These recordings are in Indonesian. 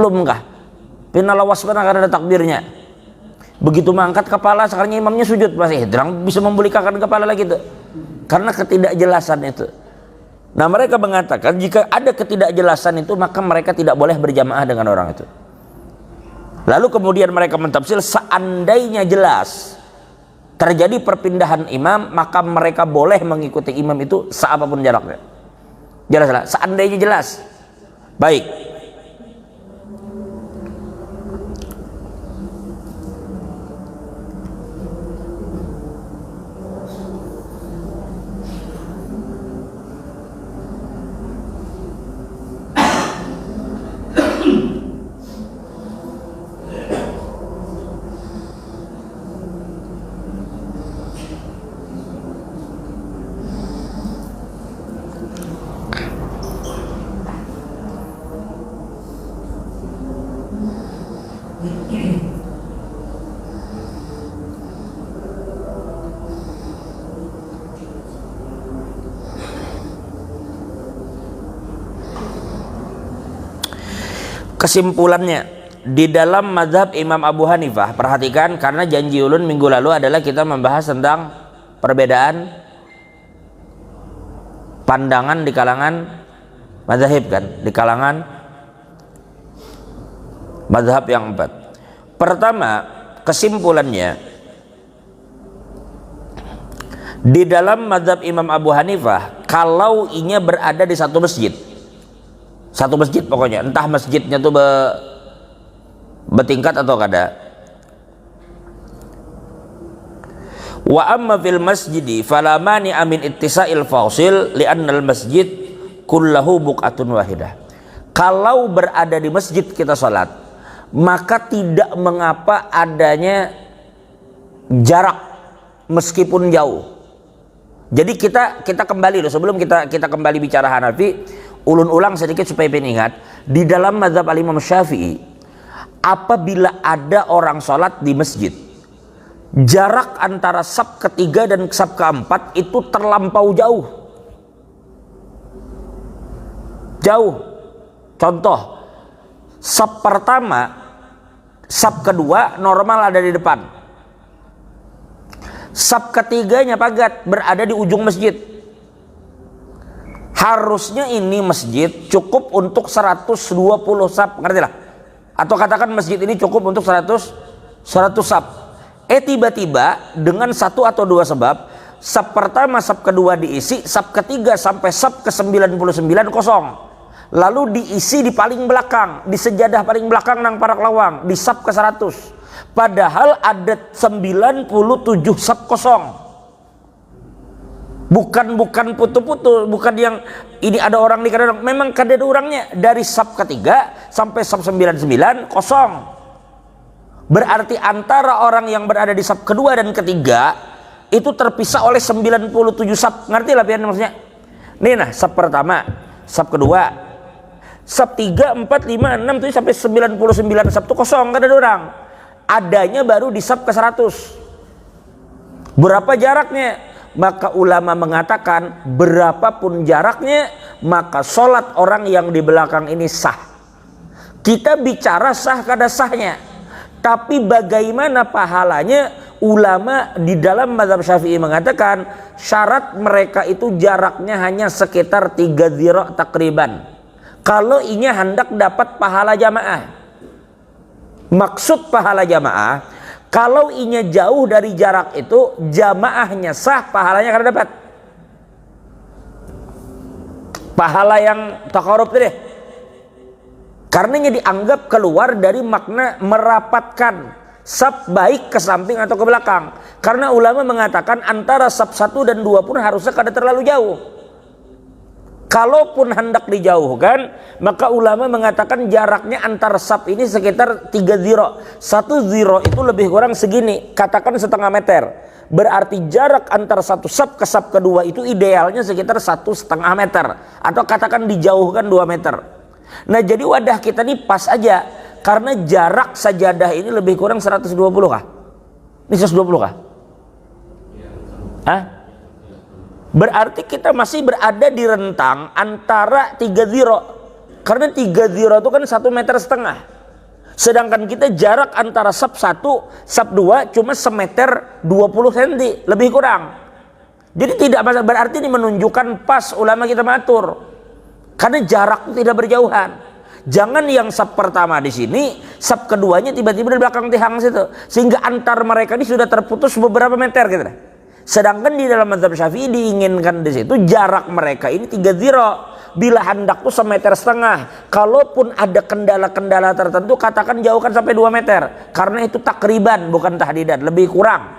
Belum kah? Pinalawas pernah ada takbirnya. Begitu mengangkat kepala, sekarang imamnya sujud, masih hidrang bisa membulikakan kepala lagi tuh. Karena ketidakjelasan itu. Nah, mereka mengatakan jika ada ketidakjelasan itu, maka mereka tidak boleh berjamaah dengan orang itu. Lalu kemudian mereka mentafsir, seandainya jelas terjadi perpindahan imam, maka mereka boleh mengikuti imam itu seapapun jaraknya. Jelas, seandainya jelas. Baik. Kesimpulannya, di dalam mazhab Imam Abu Hanifah, perhatikan, karena janji ulun minggu lalu adalah kita membahas tentang perbedaan pandangan di kalangan mazhab kan, di kalangan mazhab yang 4. Pertama, kesimpulannya, di dalam mazhab Imam Abu Hanifah, kalau inya berada di satu masjid pokoknya, entah masjidnya tuh bertingkat atau kada. Wa amma fil masjidi fala mani amin ittisa'il fasil li'annal masjid kullahu buq'atun wahidah. Kalau berada di masjid kita salat, maka tidak mengapa adanya jarak meskipun jauh. Jadi kita kembali loh, sebelum kita kembali bicara Hanafi, ulun ulang sedikit supaya ingat. Di dalam mazhab Imam Syafi'i, apabila ada orang sholat di masjid, jarak antara saf ketiga dan saf keempat itu terlampau jauh. Contoh, saf pertama, saf kedua normal ada di depan, saf ketiganya pagat berada di ujung masjid. Harusnya ini masjid cukup untuk 120 saf, ngerti lah? Atau katakan masjid ini cukup untuk 100 saf. Tiba-tiba dengan satu atau dua sebab, saf pertama, saf kedua diisi, saf ketiga sampai saf ke-99 kosong. Lalu diisi di paling belakang, di sejadah paling belakang nang parak lawang, di saf ke-100. Padahal ada 97 saf kosong. Bukan putu-putu, bukan yang ini ada orang di kadang, memang kada ada orangnya. Dari saf ketiga sampai saf 99 kosong. Berarti antara orang yang berada di saf kedua dan ketiga itu terpisah oleh 97 saf. Ngerti lah pian maksudnya? Nih nah, saf pertama, saf kedua, saf 3, 4, 5, 6 itu sampai 99 saf itu kosong, kada ada orang. Adanya baru di saf ke-100. Berapa jaraknya? Maka ulama mengatakan berapapun jaraknya, maka sholat orang yang di belakang ini sah. Kita bicara sah kada sahnya, tapi bagaimana pahalanya? Ulama di dalam mazhab Syafi'i mengatakan syarat mereka itu jaraknya hanya sekitar 3 zira' takriban. Kalau ini hendak dapat pahala jamaah. Maksud pahala jamaah, kalau inya jauh dari jarak itu, jamaahnya sah, pahalanya akan dapat. Pahala yang taqarrub tadi. Karena ini dianggap keluar dari makna merapatkan saf baik ke samping atau ke belakang. Karena ulama mengatakan antara saf 1 dan 2 pun harusnya kada terlalu jauh. Kalaupun hendak dijauhkan, maka ulama mengatakan jaraknya antar saf ini sekitar 3 zira'. 1 zira' itu lebih kurang segini, katakan setengah meter. Berarti jarak antar satu saf ke saf kedua itu idealnya sekitar 1,5 meter, atau katakan dijauhkan 2 meter. Nah, jadi wadah kita ini pas aja, karena jarak sajadah ini lebih kurang 120 kah? Ini 120 kah? Hah? Berarti kita masih berada di rentang antara 3 zira'. Karena 3 ziro itu kan 1,5 meter. Sedangkan kita jarak antara saf 1, saf 2 cuma 1,20 cm, lebih kurang. Jadi tidak masalah, berarti ini menunjukkan pas ulama kita mengatur. Karena jarak tidak berjauhan. Jangan yang saf pertama di sini, saf keduanya tiba-tiba di belakang tiang situ, sehingga antar mereka ini sudah terputus beberapa meter gitu. Sedangkan di dalam mazhab Syafi'i diinginkan di situ jarak mereka ini 3 ziro. Bila hendak tuh 1,5 meter. Kalaupun ada kendala-kendala tertentu, katakan jauhkan sampai 2 meter. Karena itu takriban, bukan tahdidan, lebih kurang.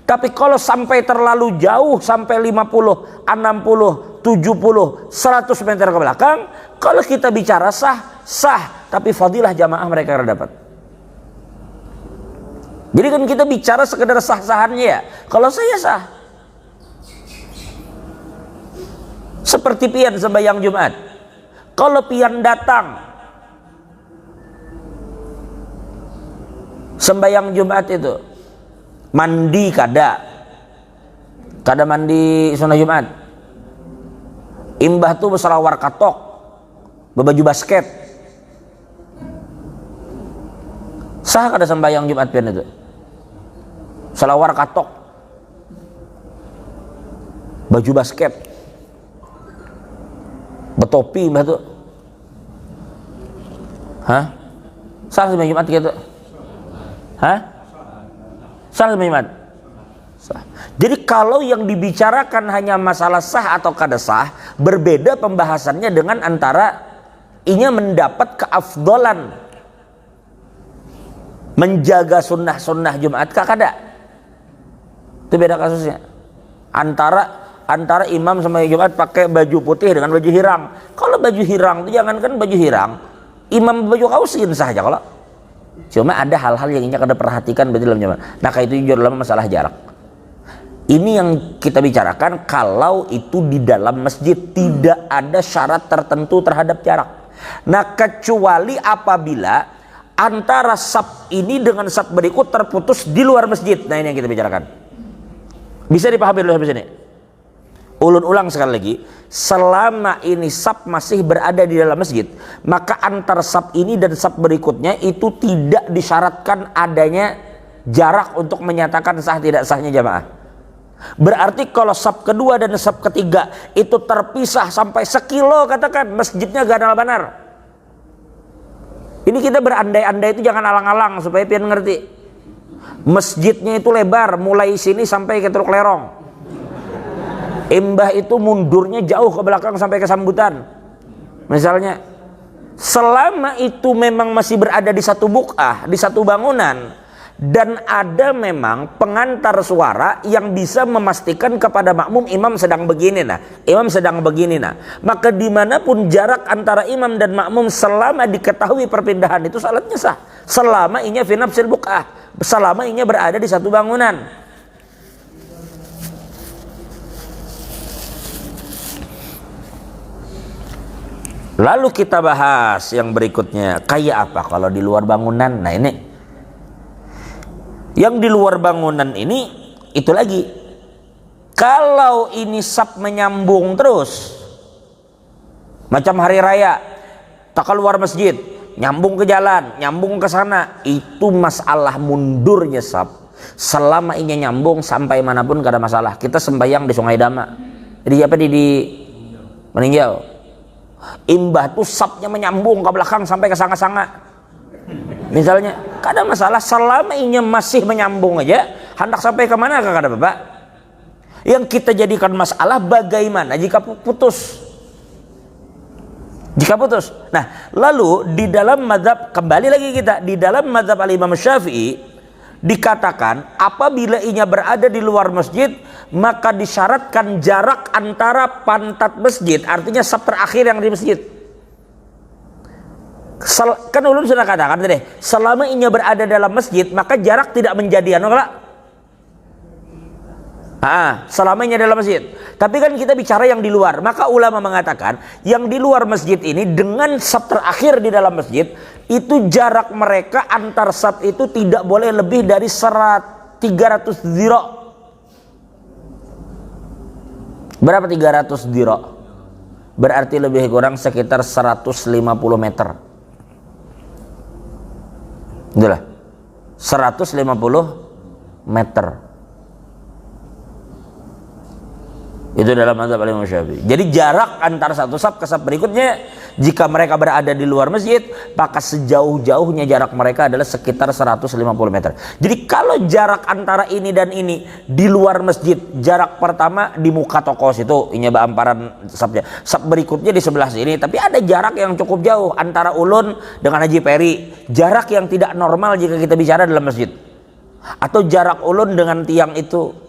Tapi kalau sampai terlalu jauh, sampai 50, 60, 70, 100 meter ke belakang, kalau kita bicara sah, tapi fadilah jamaah mereka yang dapat. Jadi kan kita bicara sekedar sah-sahannya ya. Kalau saya sah. Seperti pian sembahyang Jumat. Kalau pian datang sembahyang Jumat itu mandi kada mandi sunnah Jumat, imbah tuh berselawar katok, berbaju basket, sah kada sembahyang Jumat pian itu? Selawar katok, baju basket, betopi mbah tuh, sah sembahyang Jumat gitu? Sah sembahyang Jumat? Sah. Jadi kalau yang dibicarakan hanya masalah sah atau kada sah, berbeda pembahasannya dengan antara inya mendapat keafdolan menjaga sunnah Jumat kada. Itu beda kasusnya. Antara imam sama Jumat pakai baju putih dengan baju hirang. Kalau baju hirang itu jangankan baju hirang, imam baju kausin saja kalau. Cuma ada hal-hal yang ingin kita perhatikan dalam Jumat. Nah, itu jujur dalam masalah jarak. Ini yang kita bicarakan kalau itu di dalam masjid tidak ada syarat tertentu terhadap jarak. Nah, kecuali apabila antara saf ini dengan saf berikut terputus di luar masjid. Nah, ini yang kita bicarakan. Bisa dipahami dulu sampai sini? Ulun ulang sekali lagi, selama ini saf masih berada di dalam masjid, maka antar saf ini dan saf berikutnya itu tidak disyaratkan adanya jarak untuk menyatakan sah tidak sahnya jamaah. Berarti kalau saf kedua dan saf ketiga itu terpisah sampai 1 kilo, katakan masjidnya gak ada banar. Ini kita berandai-andai, itu jangan alang-alang supaya pian ngerti. Masjidnya itu lebar mulai sini sampai ke Teluk Lerong. Imbah itu mundurnya jauh ke belakang sampai ke Sambutan. Misalnya, selama itu memang masih berada di satu buk'ah, di satu bangunan, dan ada memang pengantar suara yang bisa memastikan kepada makmum imam sedang begini maka dimanapun jarak antara imam dan makmum selama diketahui perpindahan itu salatnya sah, selama inya fi nafsil buk'ah, selama inya berada di satu bangunan. Lalu kita bahas yang berikutnya, kayak apa kalau di luar bangunan. Nah, ini yang di luar bangunan ini, itu lagi. Kalau ini saf menyambung terus, macam hari raya, tak keluar masjid, nyambung ke jalan, nyambung ke sana, itu masalah mundurnya saf. Selama ini nyambung sampai manapun gak ada masalah. Kita sembahyang di Sungai Dama, di Meninjau, imbah tuh safnya menyambung ke belakang sampai ke sanga-sanga, misalnya, gak ada masalah selama ini masih menyambung aja. Hendak sampai kemana kak ada bapak? Yang kita jadikan masalah bagaimana jika putus. Nah, lalu di dalam mazhab, kembali lagi kita di dalam mazhab al-Imam Syafi'i, dikatakan apabila inya berada di luar masjid, maka disyaratkan jarak antara pantat masjid, artinya saf terakhir yang di masjid. Kan ulun sudah katakan tadi, selama inya berada dalam masjid maka jarak tidak menjadi selama inya dalam masjid. Tapi kan kita bicara yang di luar, maka ulama mengatakan yang di luar masjid ini dengan saf terakhir di dalam masjid, itu jarak mereka antar saf itu tidak boleh lebih dari 300 ziro. Berapa 300 ziro? berarti lebih kurang sekitar 150 meter. Itulah 150 meter. Itu dalam mazhab Imam Syafi'i. Jadi jarak antara satu saf ke saf berikutnya, jika mereka berada di luar masjid, maka sejauh-jauhnya jarak mereka adalah sekitar 150 meter. Jadi kalau jarak antara ini dan ini di luar masjid, jarak pertama di muka toko situ, ini bamparan safnya. Saf berikutnya di sebelah sini, tapi ada jarak yang cukup jauh antara ulun dengan Haji Peri. Jarak yang tidak normal jika kita bicara dalam masjid. Atau jarak ulun dengan tiang itu.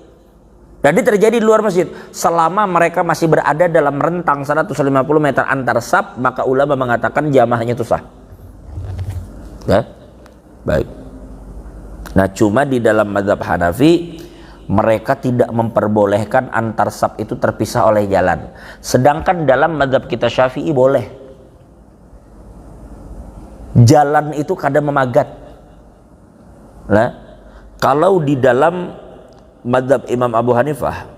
Jadi terjadi di luar masjid. Selama mereka masih berada dalam rentang 150 meter antar saf, maka ulama mengatakan jamaahnya itu sah. Ya? Baik. Nah, cuma di dalam mazhab Hanafi mereka tidak memperbolehkan antar saf itu terpisah oleh jalan. Sedangkan dalam mazhab kita Syafi'i boleh. Jalan itu kadang memagat. Nah, kalau di dalam mazhab Imam Abu Hanifah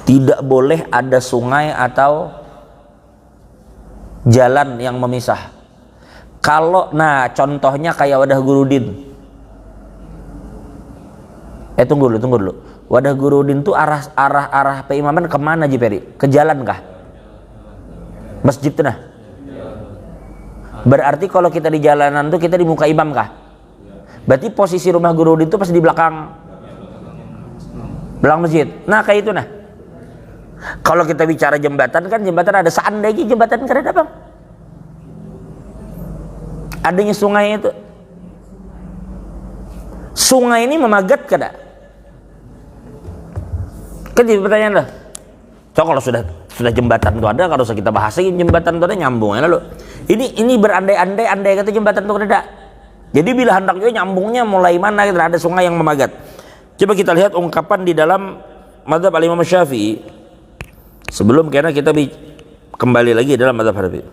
tidak boleh ada sungai atau jalan yang memisah. Kalau contohnya kayak Wadah Gurudin. Tunggu dulu. Wadah Gurudin tuh arah peimaman kemana, Ji Peri? Ke jalan kah? Masjid tuh nah. Berarti kalau kita di jalanan tuh kita di muka imam kah? Berarti posisi rumah guru itu pas di belakang masjid. Nah kayak itu nah. Kalau kita bicara jembatan kan jembatan ada, seandainya jembatan karena apa? Adanya sungai itu. Sungai ini memagat kada? Kan jadi pertanyaan lah. So kalau sudah jembatan itu ada, kalau usah kita bahas lagi jembatan itu ada nyambung ya lalu. Ini berandai-andai kata jembatan itu ada. Jadi bila hendak juga nyambungnya mulai mana, kita ada sungai yang memagat. Coba kita lihat ungkapan di dalam mazhab Imam Syafi'i. Sebelum karena kita kembali lagi dalam mazhab Hanafi.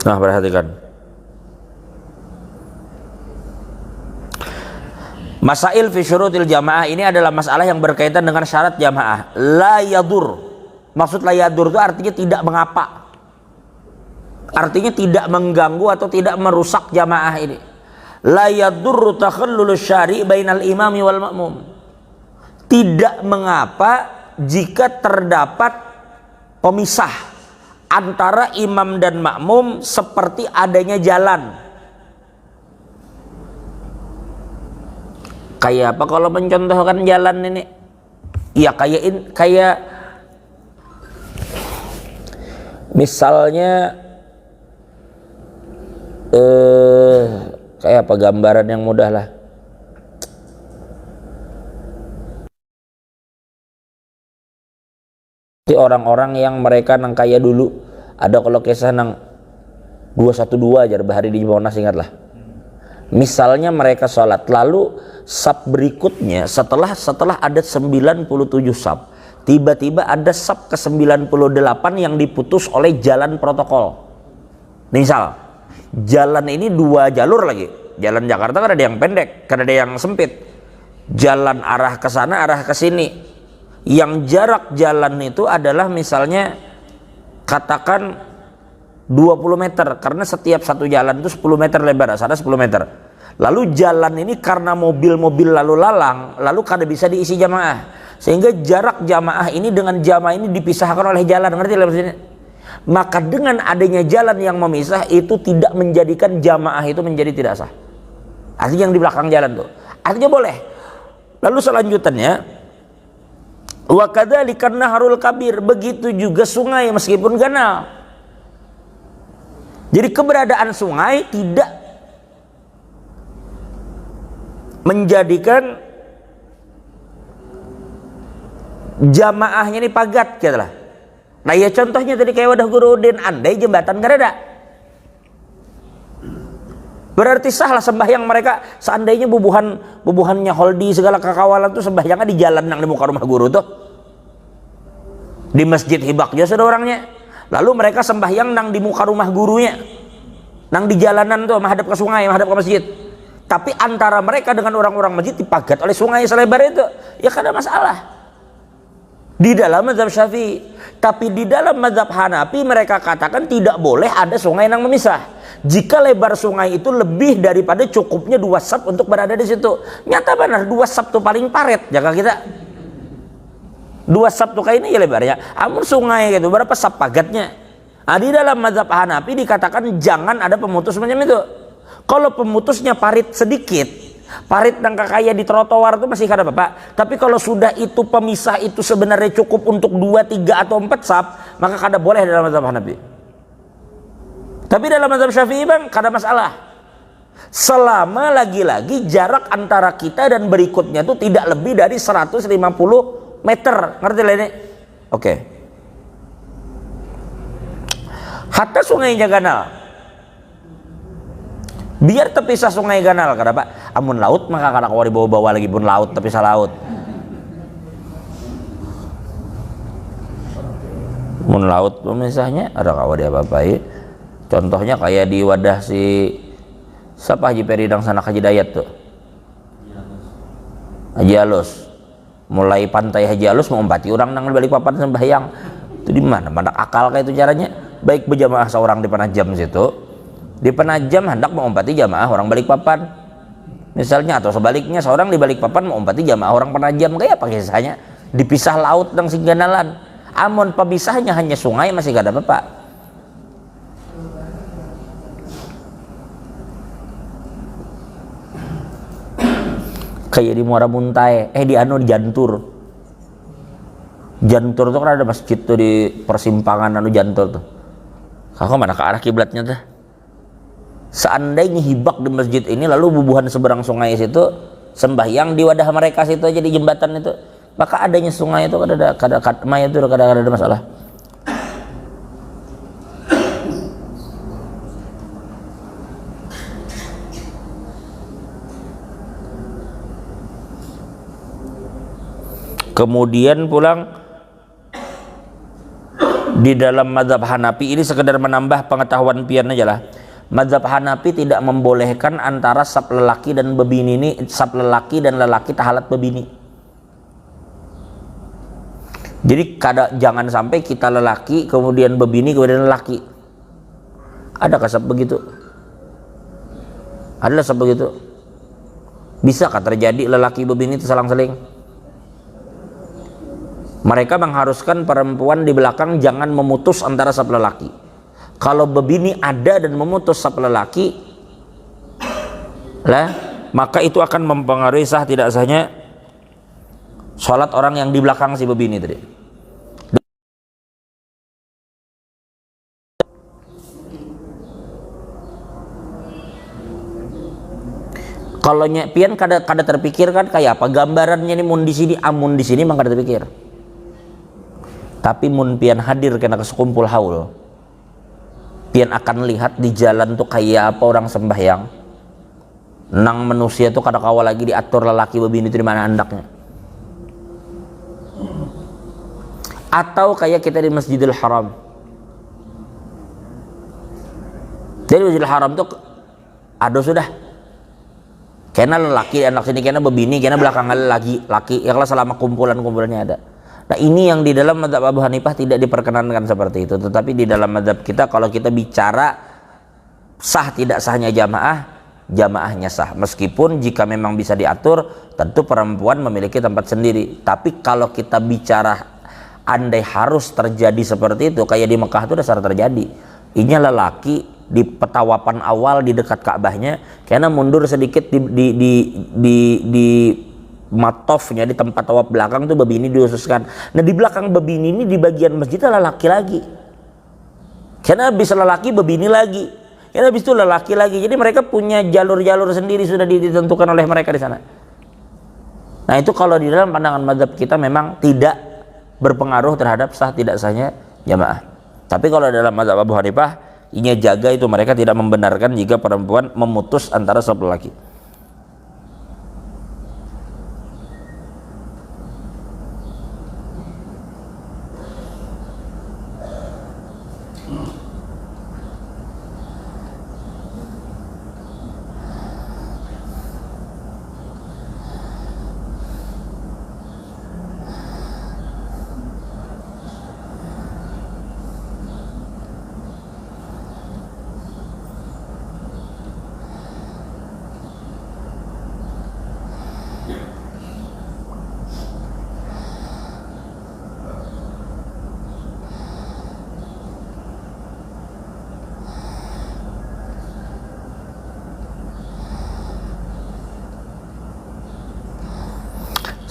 Nah, perhatikan. Masail fi syurutil jamaah ini adalah masalah yang berkaitan dengan syarat jamaah. La yadur. Maksud la yadur itu artinya tidak mengapa. Artinya tidak mengganggu atau tidak merusak jamaah ini. La yadur takhallul syari' bainal imami wal ma'mum. Tidak mengapa jika terdapat pemisah antara imam dan makmum seperti adanya jalan. Kayak apa kalau mencontohkan jalan ini? Ya kayak misalnya kayak apa gambaran yang mudah lah. Orang-orang yang mereka nang kaya dulu, ada kalau kisah nang 212 aja bahari di Monas, ingatlah. Misalnya mereka sholat, lalu saf berikutnya setelah ada 97 saf, tiba-tiba ada saf ke 98 yang diputus oleh jalan protokol. Misal jalan ini 2 jalur lagi, jalan Jakarta kan ada yang pendek, kan ada yang sempit, jalan arah ke sana arah ke sini, yang jarak jalan itu adalah misalnya katakan 20 meter, karena setiap satu jalan itu 10 meter lebar, ada 10 meter. Lalu jalan ini karena mobil-mobil lalu lalang, lalu kada bisa diisi jamaah, sehingga jarak jamaah ini dengan jamaah ini dipisahkan oleh jalan, ngerti lah maksudnya? Maka dengan adanya jalan yang memisah itu tidak menjadikan jamaah itu menjadi tidak sah. Artinya yang di belakang jalan tuh, artinya boleh. Lalu selanjutnya, wa kadzalika nahrul kabir, begitu juga sungai meskipun ganal. Jadi keberadaan sungai tidak menjadikan jamaahnya ini pagat gitu lah. Nah ya contohnya tadi kayak Wadah Gurudin, andai jembatan gak ada, berarti sahlah sembahyang mereka. Seandainya bubuhannya holdi segala kekawalan tuh sembahyangnya di jalan yang di muka rumah guru tuh, di masjid hibak aja sudah orangnya. Lalu mereka sembahyang nang di muka rumah gurunya, nang di jalanan tuh, menghadap ke sungai, menghadap ke masjid. Tapi antara mereka dengan orang-orang masjid dipagat oleh sungai selebar itu, ya kada masalah. Di dalam mazhab Syafi'i. Tapi di dalam mazhab Hanafi mereka katakan tidak boleh ada sungai yang memisah. Jika lebar sungai itu lebih daripada cukupnya 2 sab untuk berada di situ. Nyata benar 2 sab itu paling paret jaga kita. 2 sab tuh kayak ini ya lebarnya. Amun sungai gitu berapa sab pagatnya? Nah, di dalam mazhab Hanafi dikatakan jangan ada pemutus macam itu. Kalau pemutusnya parit sedikit, parit yang kayak di trotoar itu masih ada Bapak. Tapi kalau sudah itu pemisah itu sebenarnya cukup untuk 2, 3 atau 4 sab, maka kada boleh dalam mazhab Hanafi. Tapi dalam mazhab Syafi'i bang, kada masalah. Selama lagi-lagi jarak antara kita dan berikutnya itu tidak lebih dari 150 meter. Ngerti lah ini? Oke. Hatta sungainya ganal. Biar terpisah sungai ganal, kada Pak. Amun laut maka kada kau dibawa-bawa lagi pun laut, terpisah laut. Mun laut pemisahnya ada kau dia apa-apai. Contohnya kayak di wadah si siapa Haji Peridang sana Haji Dayat tuh, Haji Alus. Mulai pantai Haji Alus mengompati orang nang balik papan sembahyang. Itu di mana? Mana akal kayak itu caranya? Baik berjamaah seorang di Penajam situ, di Penajam hendak mengompati jamaah orang balik papan. Misalnya atau sebaliknya seorang di balik papan mengompati jamaah orang Penajam, kayak apa kisahnya? Dipisah laut dan singganalan. Amun pemisahnya hanya sungai masih gak ada apa-apa. Kayak di Muara Muntai, di di Jantur. Jantur tuh kan ada masjid tuh di persimpangan Jantur tuh. Kakak mana ke arah kiblatnya tuh? Seandainya hibak di masjid ini lalu bubuhan seberang sungai situ sembahyang di wadah mereka situ aja di jembatan itu, maka adanya sungai itu kada ada masalah. Kemudian pulang di dalam mazhab Hanafi ini sekedar menambah pengetahuan pian aja lah. Mazhab Hanafi tidak membolehkan antara sab lelaki dan bebini ini, sab lelaki dan lelaki tahalat bebini. Jadi jangan sampai kita lelaki kemudian bebini kemudian lelaki. Adakah sab begitu? Adalah sab begitu? Bisakah terjadi lelaki bebini itu selang-seling? Mereka mengharuskan perempuan di belakang jangan memutus antara sab lelaki. Kalau bebini ada dan memutus sab lelaki, maka itu akan mempengaruhi sah tidak sahnya sholat orang yang di belakang si bebini tadi. Kalau pian kada terpikir kan kayak apa gambarannya ini mun di sini amun di sini memang kada terpikir. Tapi mun pian hadir kena kesekumpul haul, pian akan lihat di jalan tuh kayak apa orang sembahyang. Nang manusia tuh kada kawal lagi diatur lelaki bebini itu di mana andaknya. Atau kayak kita di Masjidil Haram. Jadi Masjidil Haram tuh ada sudah. Kena lelaki anak sini kena bebini, kena belakangan laki, yang selama kumpulan-kumpulannya ada. Nah ini yang di dalam mazhab Abu Hanifah tidak diperkenankan seperti itu. Tetapi di dalam mazhab kita kalau kita bicara sah tidak sahnya jamaah, jamaahnya sah. Meskipun jika memang bisa diatur, tentu perempuan memiliki tempat sendiri. Tapi kalau kita bicara andai harus terjadi seperti itu, kayak di Mekah itu dasar terjadi. Ini lelaki di petawapan awal di dekat Ka'bahnya, karena mundur sedikit di matofnya di tempat tawaf belakang tuh bebini diususkan. Nah di belakang bebini ini di bagian masjid adalah laki lagi. Karena habis lelaki bebini lagi. Karena habis itu lelaki lagi. Jadi mereka punya jalur-jalur sendiri sudah ditentukan oleh mereka di sana. Nah itu kalau di dalam pandangan mazhab kita memang tidak berpengaruh terhadap sah tidak sahnya jamaah. Tapi kalau dalam mazhab Abu Hanifah, ini jaga itu mereka tidak membenarkan jika perempuan memutus antara satu lelaki.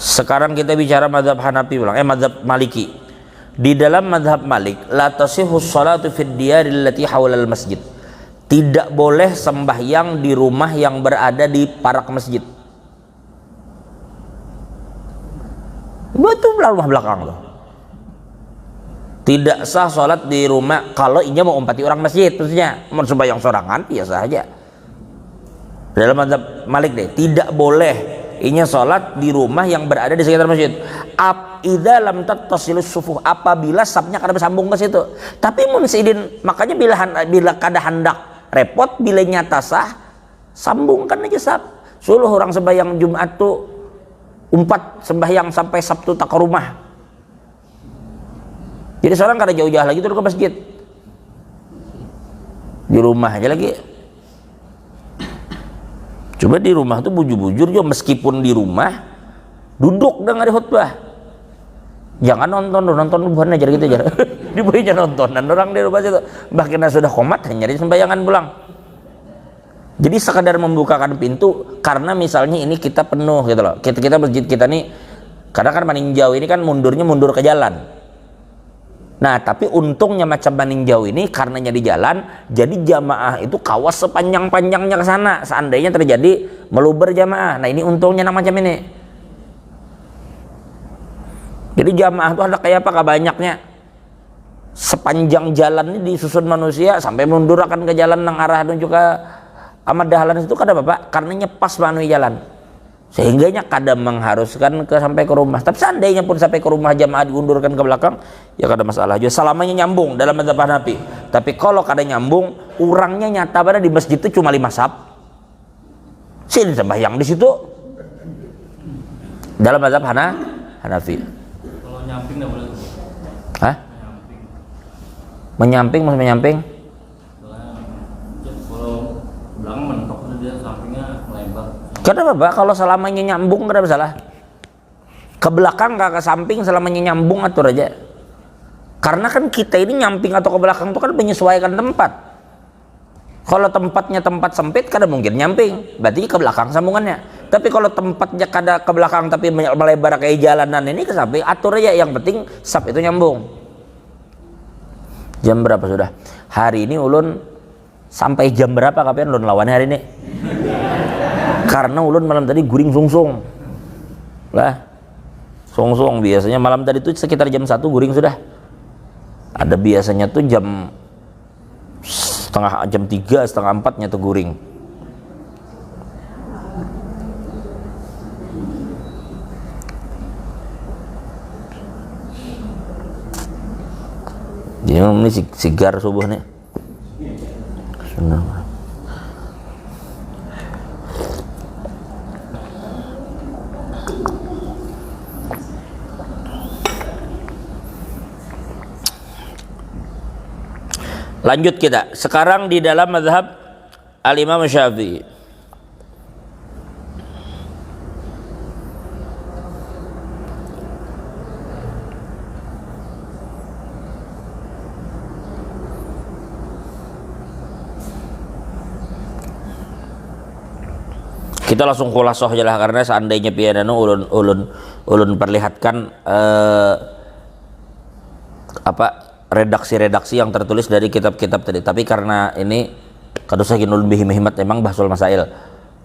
Sekarang kita bicara mazhab Hanafi ulang, mazhab Maliki. Di dalam mazhab Malik, la tasihus salatu fid diyaril lati hawlal masjid. Tidak boleh sembahyang di rumah yang berada di parak masjid. Betul rumah belakang loh. Tidak sah sholat di rumah kalau inya mau umpati orang masjid, maksudnya mau sembahyang sorangan biasa aja. Dalam mazhab Malik deh, tidak boleh inya sholat di rumah yang berada di sekitar masjid. Idza lam tattasilus sufuh, apabila sapnya kada bersambung ke situ. Tapi munsidin, makanya bila kada hendak repot, bila nyata sah, sambungkan aja sap. Suluh orang sembahyang Jumat tuh umpat sembahyang sampai Sabtu tak ke rumah. Jadi seorang kada jauh-jauh lagi turun ke masjid. Di rumah aja lagi. Coba di rumah tuh bujur-bujur juga, meskipun di rumah duduk dengar khutbah. Jangan nonton bukan aja gitu aja. Dibuatnya nontonan orang di rumah situ. Bahkan sudah komat hanya di sembayangan pulang. Jadi sekadar membukakan pintu karena misalnya ini kita penuh gitu loh. Kita masjid kita nih kadang kan meninjau ini kan mundur ke jalan. Nah, tapi untungnya macam meninjau ini karenanya di jalan, jadi jamaah itu kawas sepanjang-panjangnya ke sana. Seandainya terjadi meluber jamaah. Nah, ini untungnya macam ini. Jadi jamaah itu ada kayak apa banyaknya. Sepanjang jalan ini disusun manusia sampai mundur akan ke jalan nang arah dan juga amat dahalan itu kada Bapak, karenanya pas manui jalan. Sehingganya kadang mengharuskan sampai ke rumah. Tapi seandainya pun sampai ke rumah jamaah diundurkan ke belakang, ya kada masalah juga. Selamanya nyambung dalam mazhab Hanafi. Tapi kalau kada nyambung, orangnya nyata pada di masjid itu cuma 5 saf. Sini sembahyang di situ. Dalam mazhab Hanafi. Kalau nyamping enggak boleh. Hah? Menyamping maksud menyamping? Kalau belakang mentok dia sampingnya melebar. Kenapa Pak? Kalau selamanya nyambung kada masalah. Ke belakang gak ke samping, selamanya nyambung atur aja. Karena kan kita ini nyamping atau ke belakang itu kan menyesuaikan tempat. Kalau tempatnya tempat sempit kada mungkin nyamping, berarti ke belakang sambungannya. Tapi kalau tempatnya kada ke belakang tapi melebar kayak jalanan ini ke samping, atur aja, yang penting sap itu nyambung. Jam berapa sudah? Hari ini ulun sampai jam berapa kapan ulun lawan hari ini? Karena ulun malam tadi guring sungsung lah, sungsung biasanya malam tadi tuh sekitar jam 1 guring sudah. Ada biasanya tuh jam 3, setengah 4 nya tuh guring. Jadi ini sigar subuh nih. Senang. Lanjut kita. Sekarang di dalam mazhab Al-Imam Syafi'i. Kita langsung khulasoh aja lah, karena seandainya pianano ulun perlihatkan redaksi-redaksi yang tertulis dari kitab-kitab tadi. Tapi karena ini kadusah ulun bihim-himat emang bahsul masail,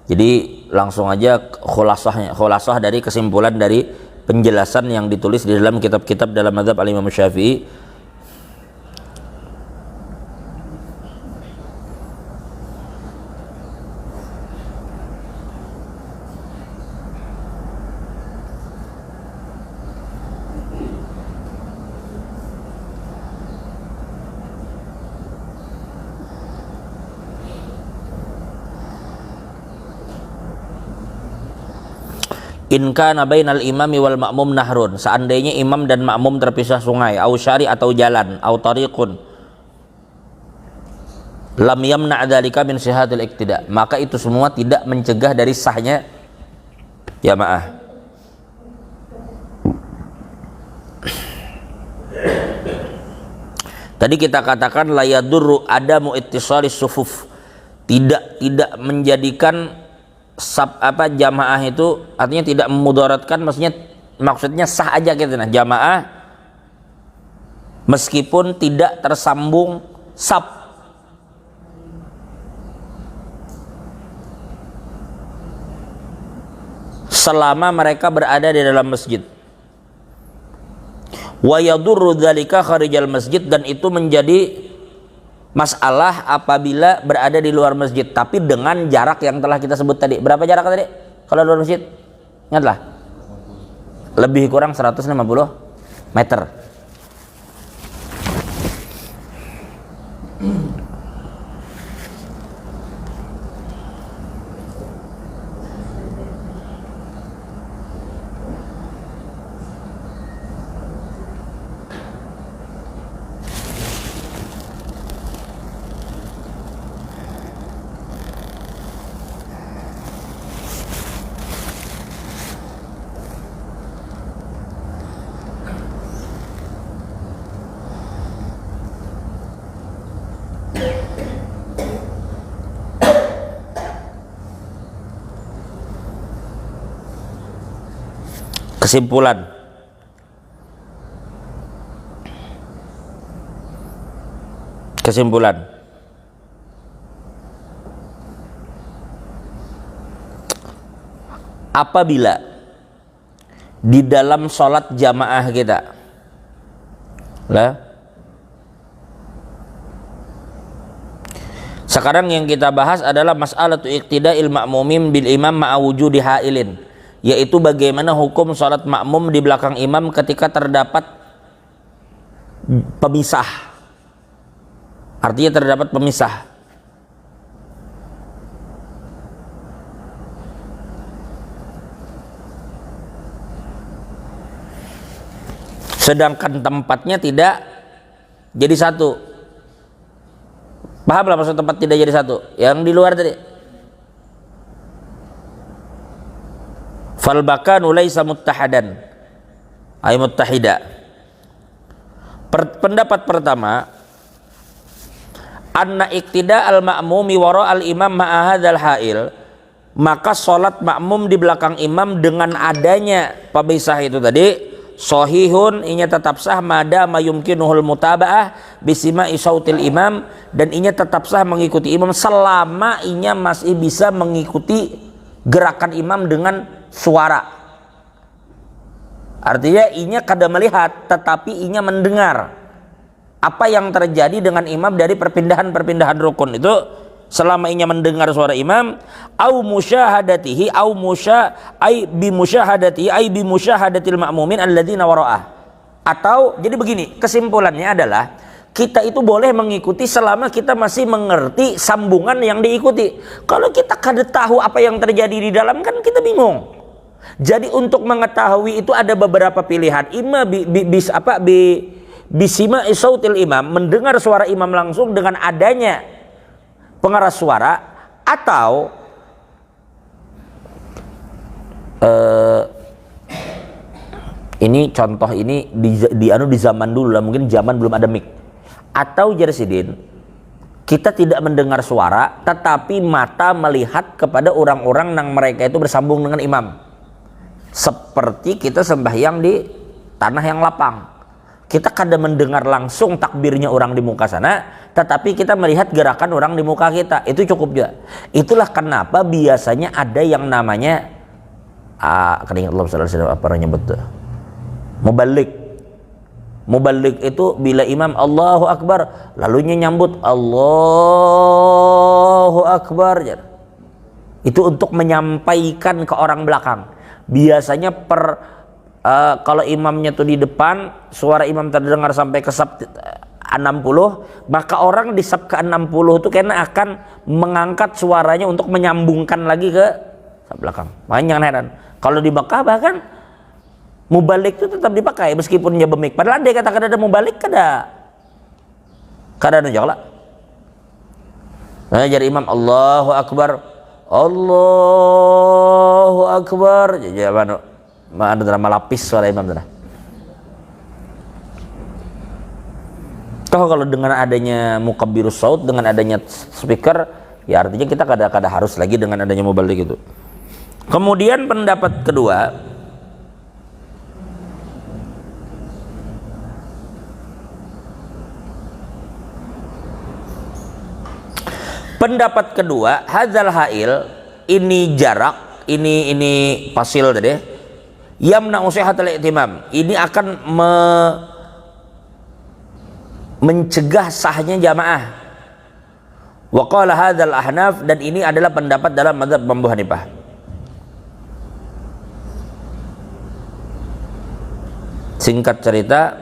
jadi langsung aja khulasah dari kesimpulan dari penjelasan yang ditulis di dalam kitab-kitab dalam mazhab Al-Imam Syafi'i. In kana bainal imami wal ma'mum nahrun, seandainya imam dan makmum terpisah sungai, au syari atau jalan, au tariqun, lam yamna' dzalika min sihhatil iqtida, maka itu semua tidak mencegah dari sahnya jamaah. Tadi kita katakan la yadurru adamu ittisalis sufuf, tidak menjadikan jamaah itu artinya tidak memudaratkan, maksudnya sah aja gitu nah jamaah meskipun tidak tersambung saf. Selama mereka berada di dalam masjid. Wa yadurru dzalika kharijal masjid, dan itu menjadi masalah apabila berada di luar masjid, tapi dengan jarak yang telah kita sebut tadi. Berapa jarak tadi? Kalau luar masjid? Ingatlah. Lebih kurang 150 meter. Kesimpulan, apabila di dalam sholat jamaah kita sekarang yang kita bahas adalah mas'alatu iqtida'il ma'mumin bil imam ma'a wujudi ha'ilin, yaitu bagaimana hukum sholat makmum di belakang imam ketika terdapat pemisah. Artinya terdapat pemisah. Sedangkan tempatnya tidak jadi satu. Paham lah maksud tempat tidak jadi satu? Yang di luar tadi. Fal bakanu laisa muttahadan ay muttahida. Pendapat pertama, anna iqtida al ma'mumi wara al imam ma'a hadzal ha'il, maka salat makmum di belakang imam dengan adanya pemisah itu tadi sahihun, inya tetap sah mada mayumkinuhul mutaba'ah bisima isautil imam, dan inya tetap sah mengikuti imam selama inya masih bisa mengikuti gerakan imam dengan suara. Artinya inya kada melihat tetapi inya mendengar apa yang terjadi dengan imam dari perpindahan rukun itu, selama inya mendengar suara imam. Au musyahadatihi au bi musyahadatil ma'mumin alladzina wara'ah. Atau jadi begini, kesimpulannya adalah kita itu boleh mengikuti selama kita masih mengerti sambungan yang diikuti. Kalau kita kada tahu apa yang terjadi di dalam kan kita bingung. Jadi untuk mengetahui itu ada beberapa pilihan. Bisima isautil imam, mendengar suara imam langsung dengan adanya pengeras suara, atau ini contoh ini di zaman dulu lah, mungkin zaman belum ada mic. Atau Jersidin, kita tidak mendengar suara tetapi mata melihat kepada orang-orang yang mereka itu bersambung dengan imam. Seperti kita sembahyang di tanah yang lapang, kita kadang mendengar langsung takbirnya orang di muka sana, tetapi kita melihat gerakan orang di muka kita. Itu cukup juga. Itulah kenapa biasanya ada yang namanya kadang Allah sallallahu apa nyebut tuh, mubalik itu bila imam Allahu Akbar lalunya nyambut Allahu Akbar. Itu untuk menyampaikan ke orang belakang. Biasanya kalau imamnya tuh di depan, suara imam terdengar sampai ke sab 60, maka orang di sab ke 60 itu kena akan mengangkat suaranya untuk menyambungkan lagi ke sab belakang. Makanya jangan heran kalau di Mekah bahkan mubalik itu tetap dipakai meskipun nya bemik. Padahal dia kata-kata ada mubalik kada nunjuk lah. Nah, jadi imam Allahu Akbar, Allahu Akbar, jadi mana drama lapis suara imam sana. Kalau dengan adanya mukabbirus saut, dengan adanya speaker, ya artinya kita kada harus lagi dengan adanya mubalik itu. Kemudian pendapat kedua, hadzal ha'il, ini jarak, ini pasil tadi, yamna usihatul i'timam, ini akan mencegah sahnya jamaah. Wa qala hadzal ahnaf, dan ini adalah pendapat dalam mazhab Abu Hanifah. Singkat cerita,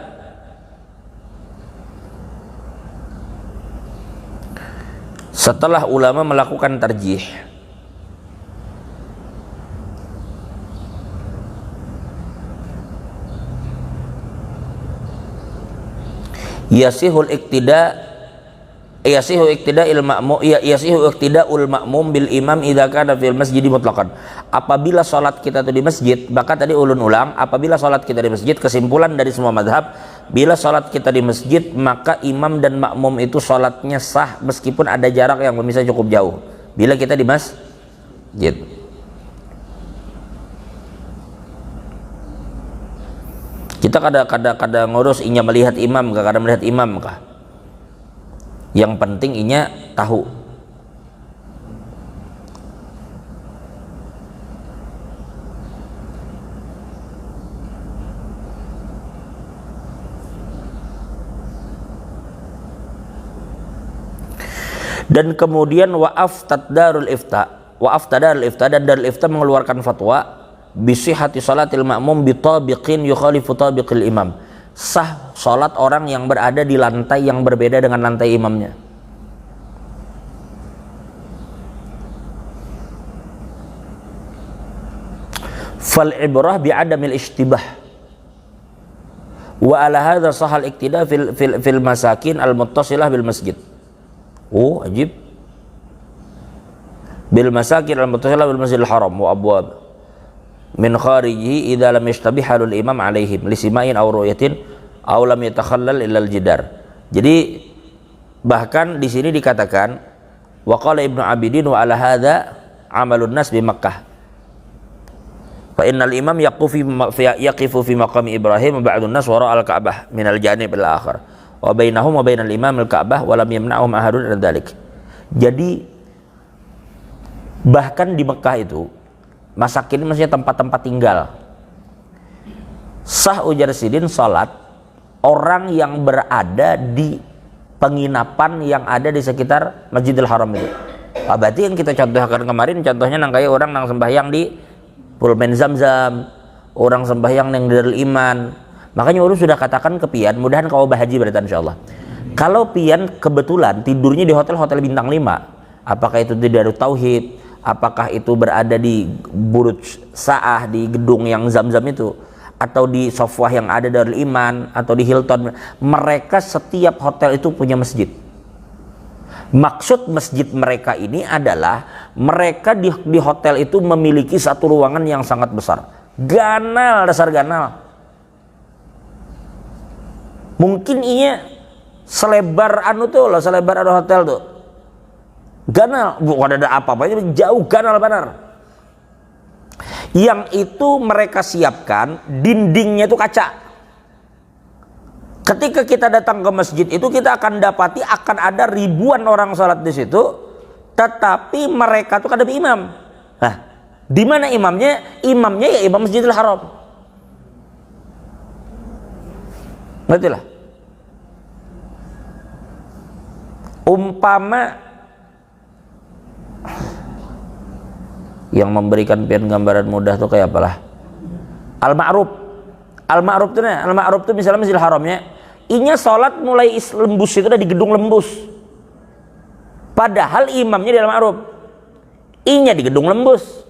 setelah ulama melakukan tarjih, yasihu iqtida'ul ma'mum bil imam idza kana fil masjid mutlaqan. Apabila salat kita itu di masjid, maka tadi ulun ulang, apabila salat kita di masjid, kesimpulan dari semua mazhab, bila salat kita di masjid maka imam dan makmum itu salatnya sah meskipun ada jarak yang memisah cukup jauh. Bila kita di masjid. Kita kadang-kadang ngurus inya melihat imam kah, kadang melihat imam kah. Yang penting inya tahu. Dan kemudian wa'af darul ifta, dan darul ifta mengeluarkan fatwa bisihhati salatil ma'mum bitabiqin yukhalifu tabiqil imam, sah salat orang yang berada di lantai yang berbeda dengan lantai imamnya. Fal ibrah bi'adamil ishtibah wa ala hadha sahal iktida fil masakin al muttasilah bil masjid. Oh, ajib. Bil masakin al muttasilah bil masjidil haram wa abwab min kharijihi idza lam yashtabih halul imam alaihim lisima'in aw ru'yatin aw lam yatakhallal illa al jidar. Jadi bahkan di sini dikatakan wa qala Ibnu Abidin wa ala hadza amalun nas bi Makkah. Fa innal imam yaqifu fi maqami Ibrahim wa ba'dun nas wara al-Ka'bah min al-janib al-akhar wa bainahum wa bainal imam al-Ka'bah wa lam yamna'hum ahadun an dzalik. Jadi bahkan di Mekah itu masakin maksudnya tempat-tempat tinggal, sah ujar sidin salat orang yang berada di penginapan yang ada di sekitar Masjidil Haram itu. Berarti yang kita contohkan kemarin, contohnya nang kayak orang nang sembahyang di Pulmen Zamzam, orang sembahyang yang Darul Iman. Makanya urus sudah katakan ke pian, mudahan kau bahaji berarti insyaallah. Kalau pian kebetulan tidurnya di hotel-hotel bintang 5, apakah itu di Darut Tauhid, apakah itu berada di Burj Sa'ah, di gedung yang Zamzam itu, atau di Sofwah yang ada Darul Iman, atau di Hilton, mereka setiap hotel itu punya masjid. Maksud masjid mereka ini adalah mereka di hotel itu memiliki satu ruangan yang sangat besar. Ganal, dasar ganal. Mungkin iya selebar anu tuh loh, selebar anu hotel tuh. Ganal, bukan ada apa-apanya, jauh ganal benar. Yang itu mereka siapkan dindingnya itu kaca. Ketika kita datang ke masjid itu kita akan dapati akan ada ribuan orang salat di situ, tetapi mereka tuh ada imam. Nah, di mana imamnya? Imamnya ya imam Masjidil Haram. Ngerti lah. Umpama yang memberikan pian gambaran mudah tuh kayak apalah? Al-Ma'ruf tuh misalnya Masjidil Haramnya, inya sholat mulai lembus itu udah di gedung lembus. Padahal imamnya di Al-Ma'ruf, inya di gedung lembus.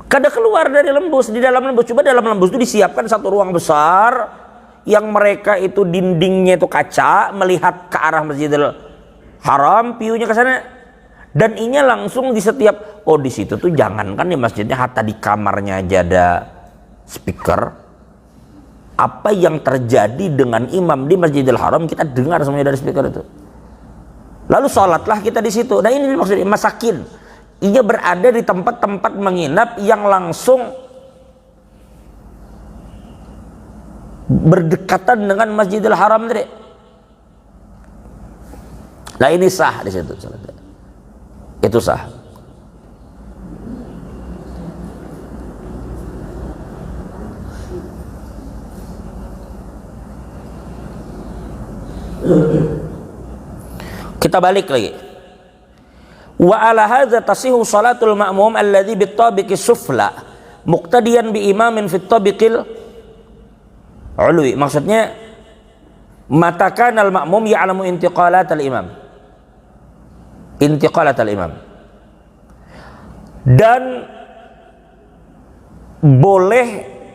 Kada keluar dari lembus, di dalam lembus. Coba dalam lembus itu disiapkan satu ruang besar yang mereka itu dindingnya itu kaca, melihat ke arah Masjidil Haram, piunya ke sana. Dan inya langsung di setiap, oh di situ tuh jangankan di masjidnya, hatta di kamarnya aja ada speaker. Apa yang terjadi dengan imam di Masjidil Haram kita dengar semuanya dari speaker itu. Lalu sholatlah kita di situ. Nah ini maksudnya masakin. ia berada di tempat-tempat menginap yang langsung berdekatan dengan Masjidil Haram tadi. Nah ini sah di situ, itu sah. Kita balik lagi. Wa ala hadza tasihu salatul ma'mum alladhi bit-tabiqi sufla muqtadiyan bi imamin fit tabiqil ulwi. Maksudnya matakan al-ma'mum ya'lamu intiqalat al-imam. Intiqalat al-imam. Dan boleh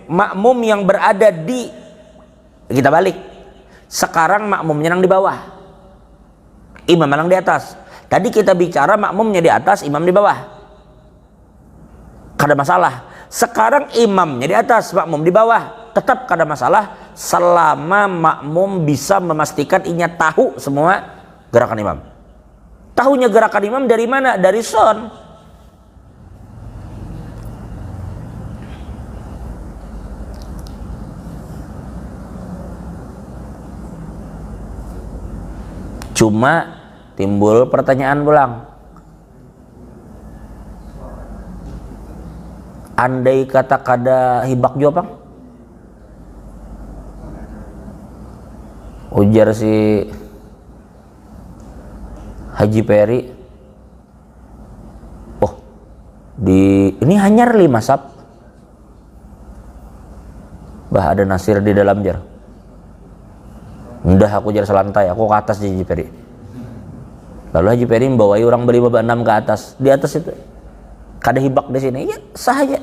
makmum yang berada di, kita balik. Sekarang makmumnya yang di bawah, imam yang di atas. Tadi kita bicara makmumnya di atas, imam di bawah, kada masalah. Sekarang imamnya di atas, makmum di bawah, tetap kada masalah selama makmum bisa memastikan inya tahu semua gerakan imam. Tahunya gerakan imam dari mana? Dari son. Cuma timbul pertanyaan ulang. Andai kata kada hibak jawab, ujar si Haji Peri, oh di ini hanyar 5 sab, bah ada Nasir di dalam jar. Udah aku jar selantai, aku ke atas di Haji Peri. Lalu Haji Peri membawai orang beri babak 6 ke atas. Di atas itu kada hibak di sini, ya sah aja.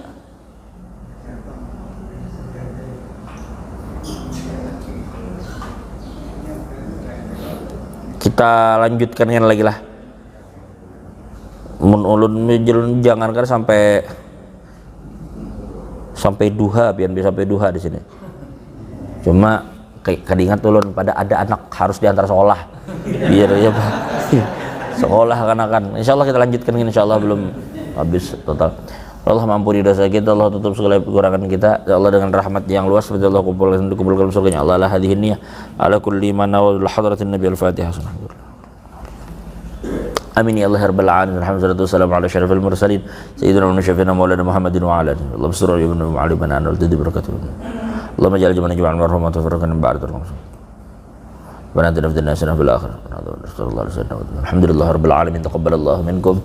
Kita lanjutkan yang lagi lah. Mun ulun jangankan sampai duha, biar bisa sampai duha di sini. Cuma kadingat ulun pada ada anak harus diantar sekolah, biar ya sekolah kan. Insyaallah kita lanjutkan, insyaallah belum habis total. Allah mampuni dosa kita, Allah tutup segala kekurangan kita. Ya Allah dengan rahmat yang luas, seperti Allah kumpulkan surganya. Allah la hadhihi niyyah ala kulli man nawal hadratin nabi al-fatihah. Amin ya Allah rabbal alamin. Alhamdulillah wassalamu ala asyrafil mursalin sayyidina wa syafiina maulana Muhammadin wa ala alihi. Allahumma salli ala Muhammadin wa ala alihi barakatuh. Allahumma ja'al jama'ana marhum wa tafarraqana ba'da. Wa la tadafdana sana fil akhirah. Alhamdulillah rabbil alamin. Taqabbalallahu minkum.